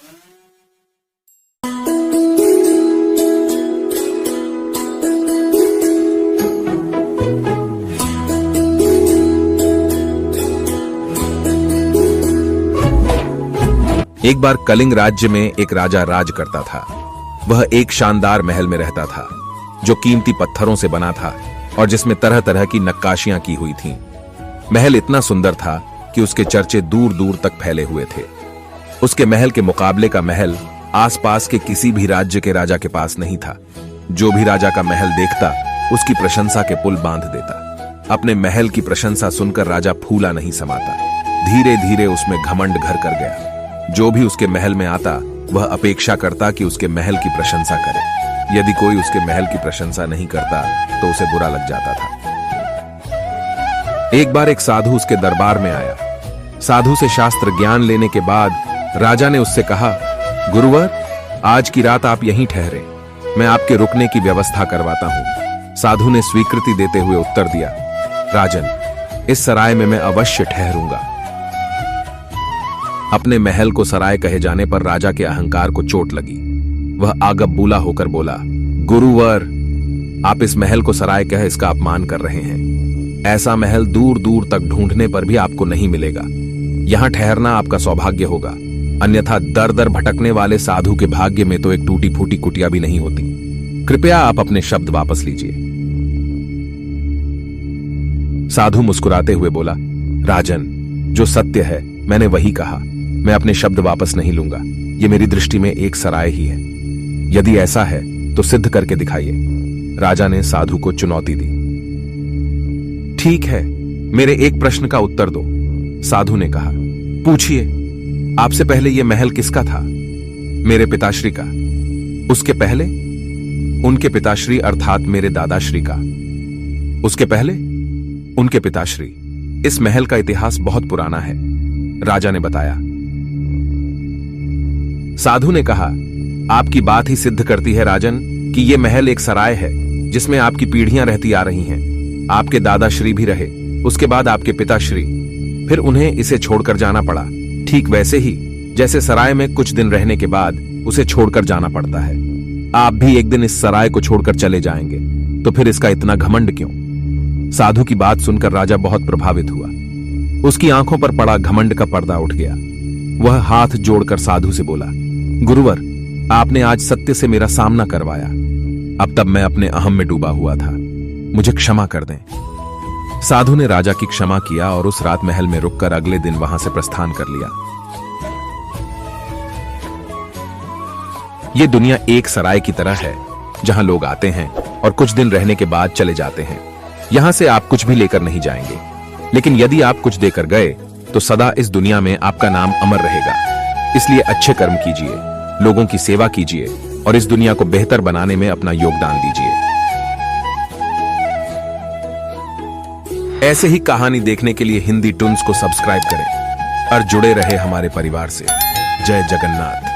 एक बार कलिंग राज्य में एक राजा राज करता था। वह एक शानदार महल में रहता था जो कीमती पत्थरों से बना था और जिसमें तरह तरह की नक्काशियां की हुई थीं। महल इतना सुंदर था कि उसके चर्चे दूर दूर तक फैले हुए थे। उसके महल के मुकाबले का महल आसपास के किसी भी राज्य के राजा के पास नहीं था। जो भी राजा का महल देखता उसकी प्रशंसा के पुल बांध देता। अपने महल की प्रशंसा सुनकर राजा फूला नहीं समाता। धीरे धीरे उसमें घमंड घर कर गया। जो भी उसके महल में आता वह अपेक्षा करता कि उसके महल की प्रशंसा करे। यदि कोई उसके महल की प्रशंसा नहीं करता तो उसे बुरा लग जाता था। एक बार एक साधु उसके दरबार में आया। साधु से शास्त्र ज्ञान लेने के बाद राजा ने उससे कहा, गुरुवर, आज की रात आप यहीं ठहरे, मैं आपके रुकने की व्यवस्था करवाता हूं। साधु ने स्वीकृति देते हुए उत्तर दिया, राजन, इस सराय में मैं अवश्य ठहरूंगा। अपने महल को सराय कहे जाने पर राजा के अहंकार को चोट लगी। वह आगबबूला होकर बोला, गुरुवर, आप इस महल को सराय कह इसका अपमान कर रहे हैं। ऐसा महल दूर दूर तक ढूंढने पर भी आपको नहीं मिलेगा। यहां ठहरना आपका सौभाग्य होगा, अन्यथा दर दर भटकने वाले साधु के भाग्य में तो एक टूटी फूटी कुटिया भी नहीं होती। कृपया आप अपने शब्द वापस लीजिए। साधु मुस्कुराते हुए बोला, राजन, जो सत्य है मैंने वही कहा। मैं अपने शब्द वापस नहीं लूंगा। ये मेरी दृष्टि में एक सराय ही है। यदि ऐसा है तो सिद्ध करके दिखाइए। राजा ने साधु को चुनौती दी। ठीक है, मेरे एक प्रश्न का उत्तर दो, साधु ने कहा। पूछिए। आपसे पहले यह महल किसका था? मेरे पिताश्री का। उसके पहले? उनके पिताश्री अर्थात मेरे दादाश्री का। उसके पहले? उनके पिताश्री। इस महल का इतिहास बहुत पुराना है, राजा ने बताया। साधु ने कहा, आपकी बात ही सिद्ध करती है राजन कि यह महल एक सराय है जिसमें आपकी पीढ़ियां रहती आ रही हैं। आपके दादाश्री भी रहे, उसके बाद आपके पिताश्री, फिर उन्हें इसे छोड़कर जाना पड़ा। ठीक वैसे ही जैसे सराय में कुछ दिन रहने के बाद उसे छोड़कर जाना पड़ता है। आप भी एक दिन इस सराय को छोड़कर चले जाएंगे, तो फिर इसका इतना घमंड क्यों? साधु की बात सुनकर राजा बहुत प्रभावित हुआ। उसकी आंखों पर पड़ा घमंड का पर्दा उठ गया। वह हाथ जोड़कर साधु से बोला, गुरुवर, आपने आज सत्य से मेरा सामना करवाया। अब तब मैं अपने अहम में डूबा हुआ था, मुझे क्षमा कर दें। साधु ने राजा की क्षमा किया और उस रात महल में रुककर अगले दिन वहां से प्रस्थान कर लिया। यह दुनिया एक सराय की तरह है जहां लोग आते हैं और कुछ दिन रहने के बाद चले जाते हैं। यहां से आप कुछ भी लेकर नहीं जाएंगे, लेकिन यदि आप कुछ देकर गए तो सदा इस दुनिया में आपका नाम अमर रहेगा। इसलिए अच्छे कर्म कीजिए, लोगों की सेवा कीजिए और इस दुनिया को बेहतर बनाने में अपना योगदान दीजिए। ऐसे ही कहानी देखने के लिए हिंदी टुन्स को सब्सक्राइब करें और जुड़े रहे हमारे परिवार से। जय जगन्नाथ।